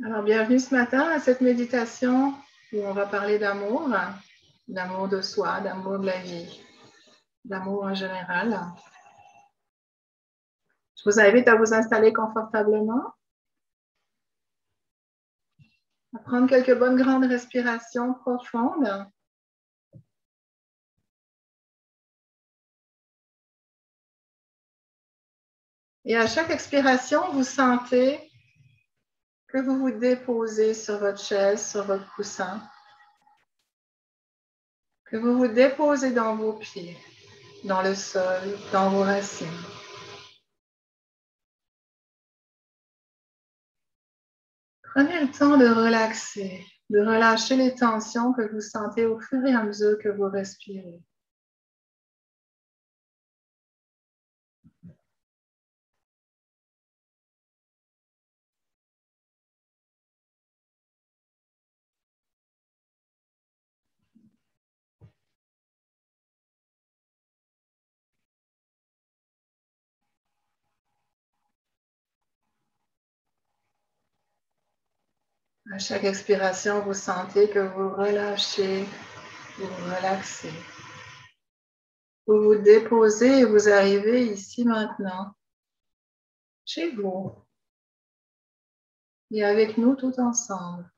Alors, bienvenue ce matin à cette méditation où on va parler d'amour, d'amour de soi, d'amour de la vie, d'amour en général. Je vous invite à vous installer confortablement, à prendre quelques bonnes grandes respirations profondes. Et à chaque expiration, vous sentez que vous vous déposez sur votre chaise, sur votre coussin, que vous vous déposez dans vos pieds, dans le sol, dans vos racines. Prenez le temps de relaxer, de relâcher les tensions que vous sentez au fur et à mesure que vous respirez. À chaque expiration, vous sentez que vous relâchez, vous relaxez. Vous vous déposez et vous arrivez ici maintenant, chez vous, et avec nous tout ensemble.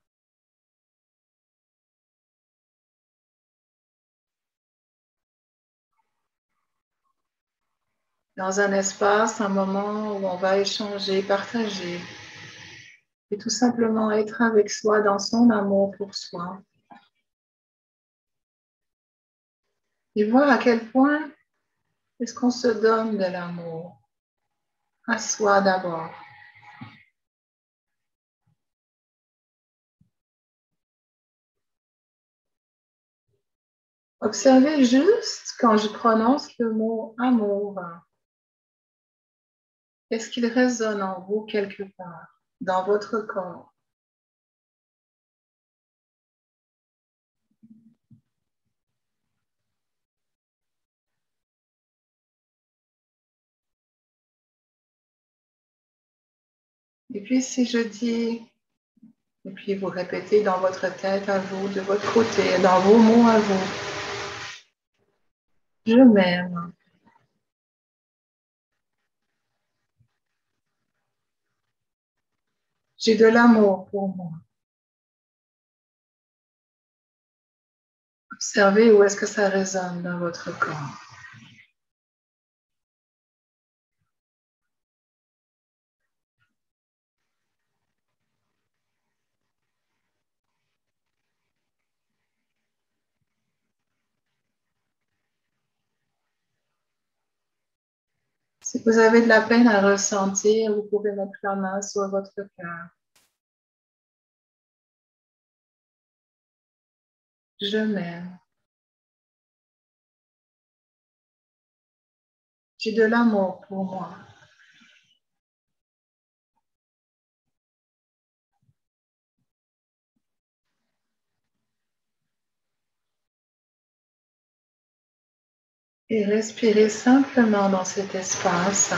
Dans un espace, un moment où on va échanger, partager, et tout simplement être avec soi dans son amour pour soi. Et voir à quel point est-ce qu'on se donne de l'amour à soi d'abord. Observez juste quand je prononce le mot amour. Est-ce qu'il résonne en vous quelque part, dans votre corps? Et puis si je dis, et puis vous répétez dans votre tête à vous, de votre côté, dans vos mots à vous, je m'aime. J'ai de l'amour pour moi. Observez où est-ce que ça résonne dans votre corps. Si vous avez de la peine à ressentir, vous pouvez mettre la main sur votre cœur. Je m'aime. J'ai de l'amour pour moi. Et respirez simplement dans cet espace.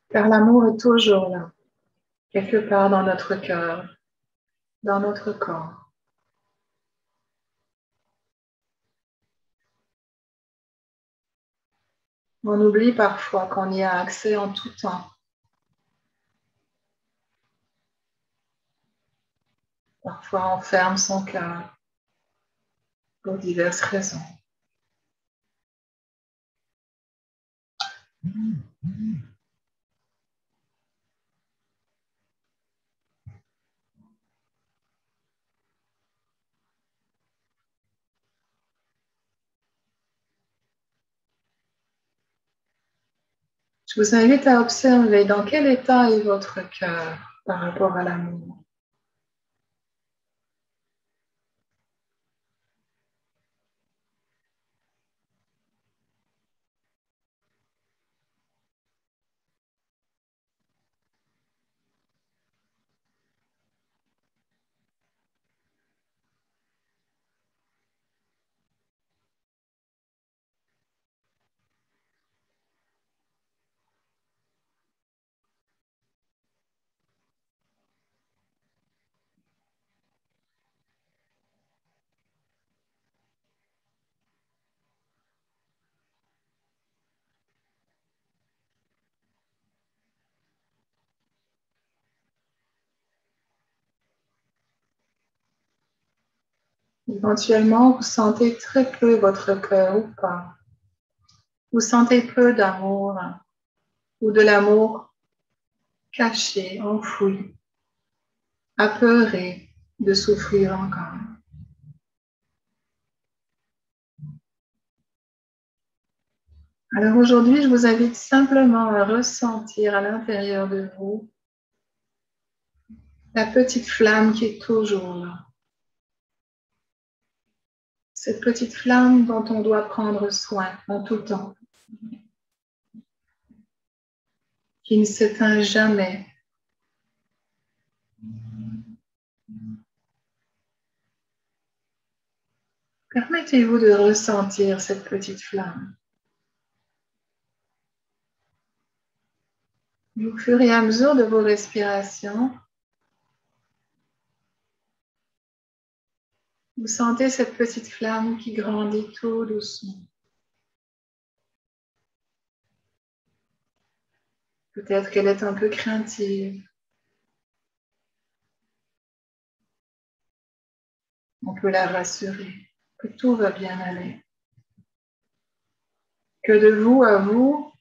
Car l'amour est toujours là, quelque part dans notre cœur, dans notre corps. On oublie parfois qu'on y a accès en tout temps. Parfois, on ferme son cœur pour diverses raisons. Je vous invite à observer dans quel état est votre cœur par rapport à l'amour. Éventuellement, vous sentez très peu votre cœur ou pas. Vous sentez peu d'amour ou de l'amour caché, enfoui, apeuré de souffrir encore. Alors aujourd'hui, je vous invite simplement à ressentir à l'intérieur de vous la petite flamme qui est toujours là. Cette petite flamme dont on doit prendre soin en tout temps, qui ne s'éteint jamais. Permettez-vous de ressentir cette petite flamme. Au fur et à mesure de vos respirations, vous sentez cette petite flamme qui grandit tout doucement. Peut-être qu'elle est un peu craintive. On peut la rassurer que tout va bien aller. Que de vous à vous,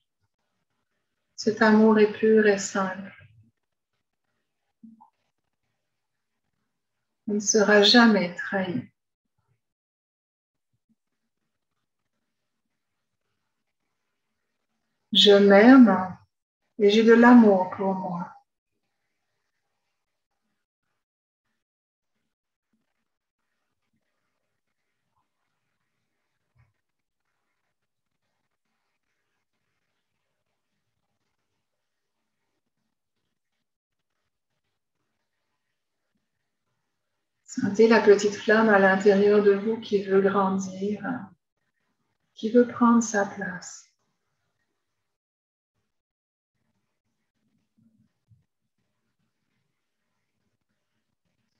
cet amour est pur et simple. On ne sera jamais trahi. Je m'aime et j'ai de l'amour pour moi. Sentez la petite flamme à l'intérieur de vous qui veut grandir, qui veut prendre sa place.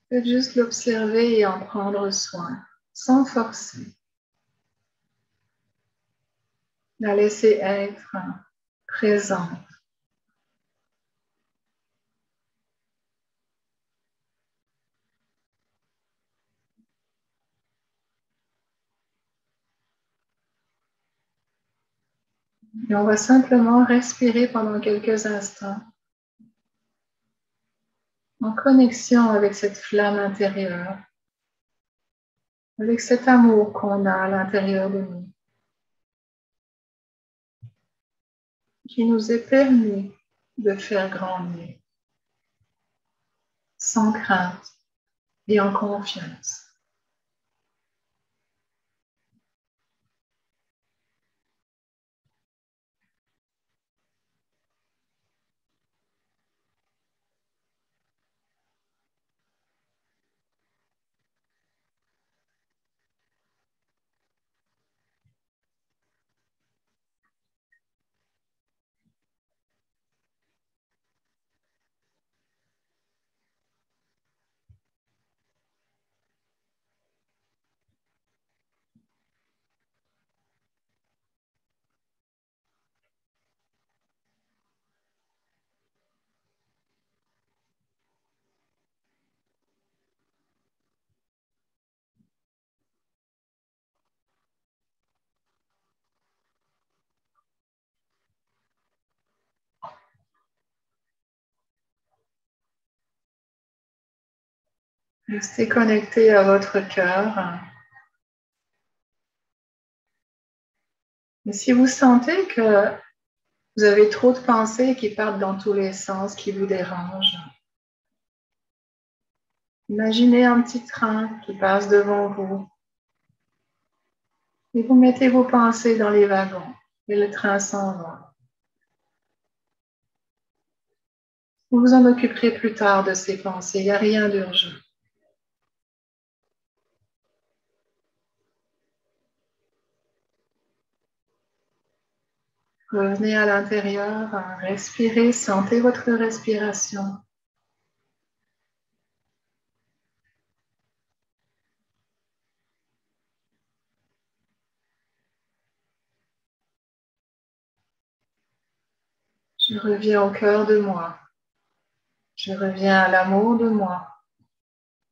Faites juste l'observer et en prendre soin, sans forcer. La laisser être présente. Et on va simplement respirer pendant quelques instants en connexion avec cette flamme intérieure, avec cet amour qu'on a à l'intérieur de nous, qui nous est permis de faire grandir, sans crainte et en confiance. Restez connecté à votre cœur. Et si vous sentez que vous avez trop de pensées qui partent dans tous les sens, qui vous dérangent, imaginez un petit train qui passe devant vous et vous mettez vos pensées dans les wagons et le train s'en va. Vous vous en occuperez plus tard de ces pensées, il n'y a rien d'urgent. Revenez à l'intérieur, respirez, sentez votre respiration. Je reviens au cœur de moi. Je reviens à l'amour de moi,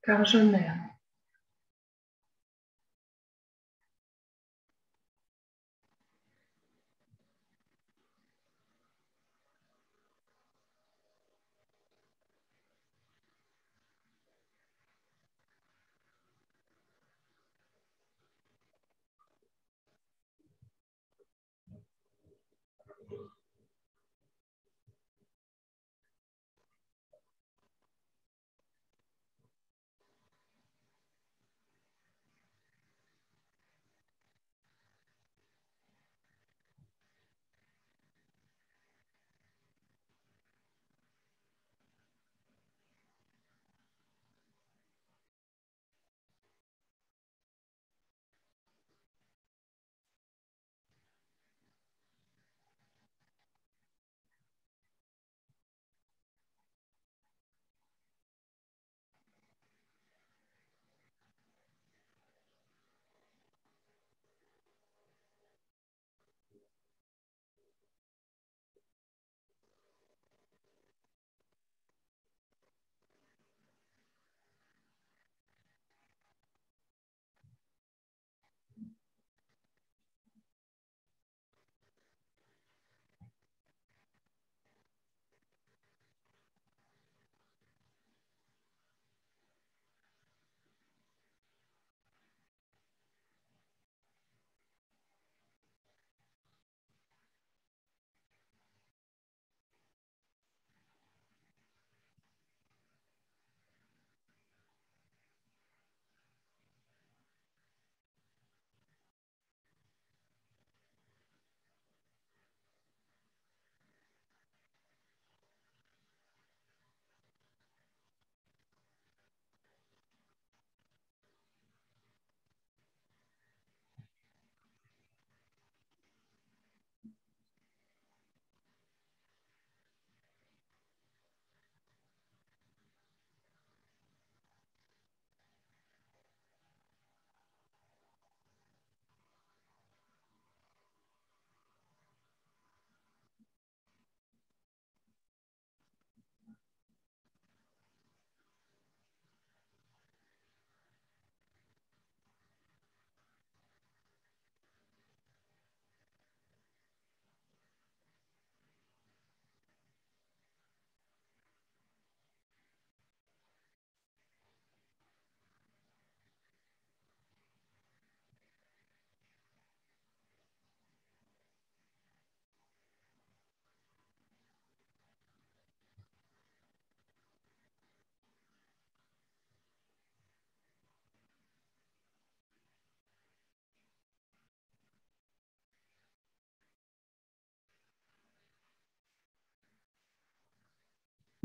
car je m'aime.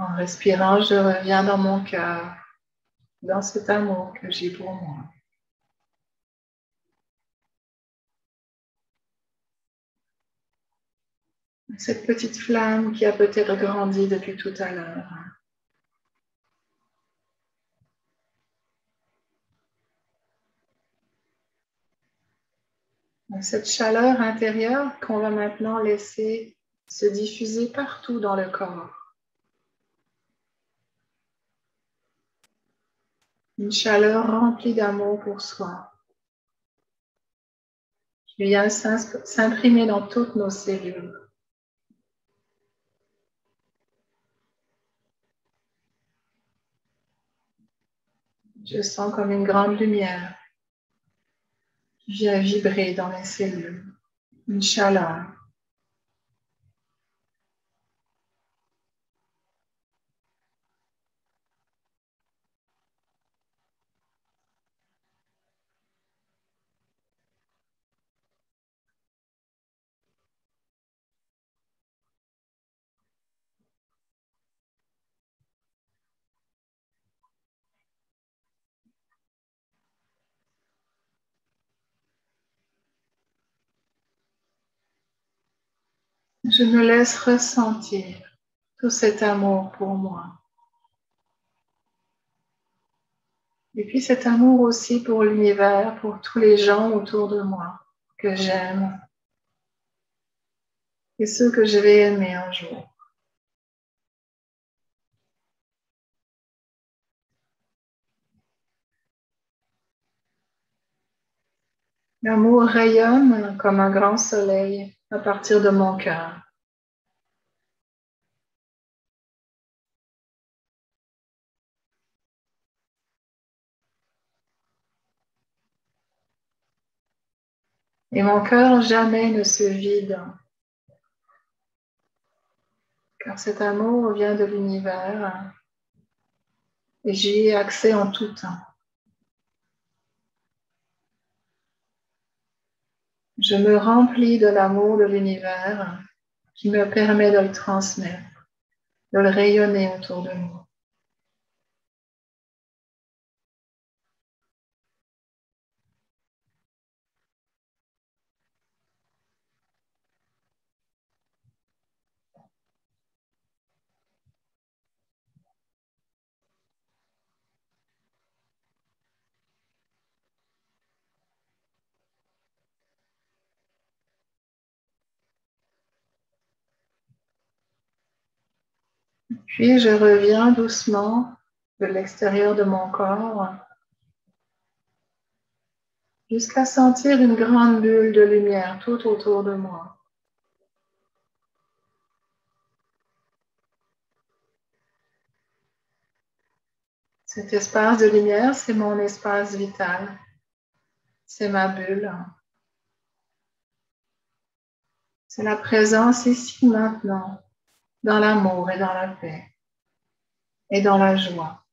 En respirant, je reviens dans mon cœur, dans cet amour que j'ai pour moi. Cette petite flamme qui a peut-être grandi depuis tout à l'heure. Cette chaleur intérieure qu'on va maintenant laisser se diffuser partout dans le corps. Une chaleur remplie d'amour pour soi, qui vient s'imprimer dans toutes nos cellules. Je sens comme une grande lumière qui vient vibrer dans mes cellules. Une chaleur. Je me laisse ressentir tout cet amour pour moi. Et puis cet amour aussi pour l'univers, pour tous les gens autour de moi que j'aime et ceux que je vais aimer un jour. L'amour rayonne comme un grand soleil à partir de mon cœur. Et mon cœur jamais ne se vide, car cet amour vient de l'univers et j'y ai accès en tout temps. Je me remplis de l'amour de l'univers qui me permet de le transmettre, de le rayonner autour de moi. Puis je reviens doucement de l'extérieur de mon corps jusqu'à sentir une grande bulle de lumière tout autour de moi. Cet espace de lumière, c'est mon espace vital. C'est ma bulle. C'est la présence ici maintenant, dans l'amour et dans la paix et dans la joie.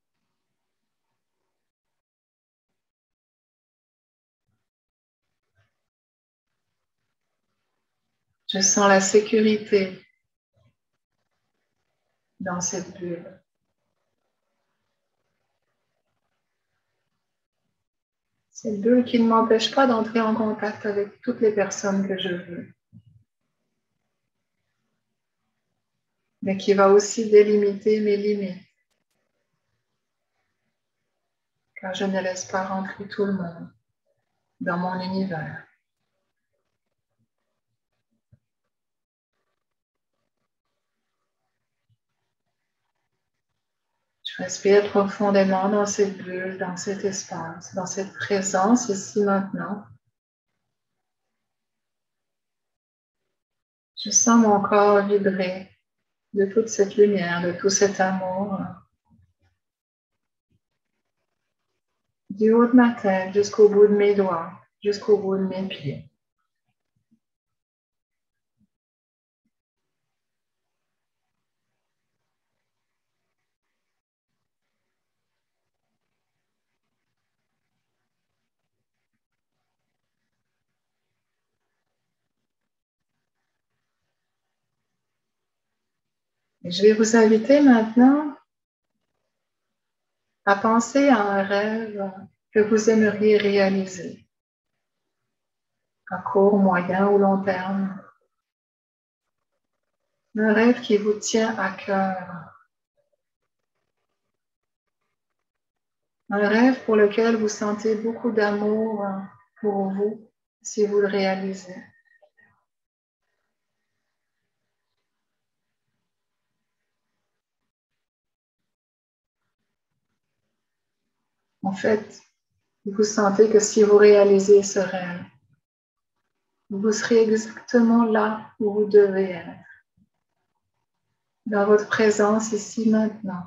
Je sens la sécurité dans cette bulle. Cette bulle qui ne m'empêche pas d'entrer en contact avec toutes les personnes que je veux, mais qui va aussi délimiter mes limites, car je ne laisse pas rentrer tout le monde dans mon univers. Je respire profondément dans cette bulle, dans cet espace, dans cette présence ici maintenant. Je sens mon corps vibrer de toute cette lumière, de tout cet amour, du haut de ma tête jusqu'au bout de mes doigts, jusqu'au bout de mes pieds. Et je vais vous inviter maintenant à penser à un rêve que vous aimeriez réaliser à court, moyen ou long terme. Un rêve qui vous tient à cœur. Un rêve pour lequel vous sentez beaucoup d'amour pour vous si vous le réalisez. En fait, vous sentez que si vous réalisez ce rêve, vous serez exactement là où vous devez être, dans votre présence ici maintenant,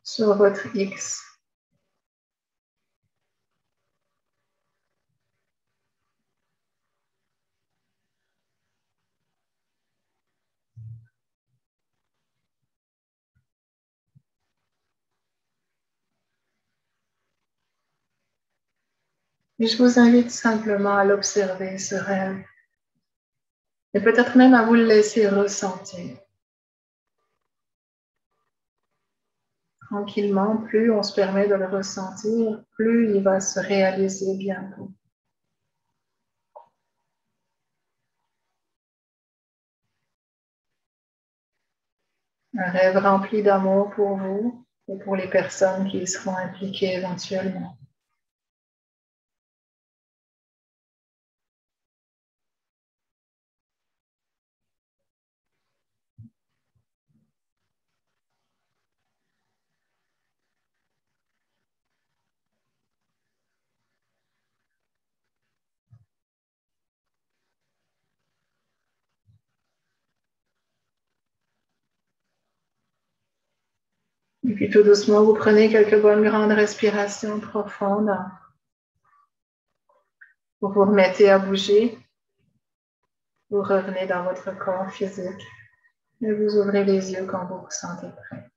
sur votre X. Et je vous invite simplement à l'observer, ce rêve, et peut-être même à vous le laisser ressentir. Tranquillement, plus on se permet de le ressentir, plus il va se réaliser bientôt. Un rêve rempli d'amour pour vous et pour les personnes qui y seront impliquées éventuellement. Et puis tout doucement, vous prenez quelques bonnes grandes respirations profondes. Vous vous remettez à bouger. Vous revenez dans votre corps physique et vous ouvrez les yeux quand vous vous sentez prêt.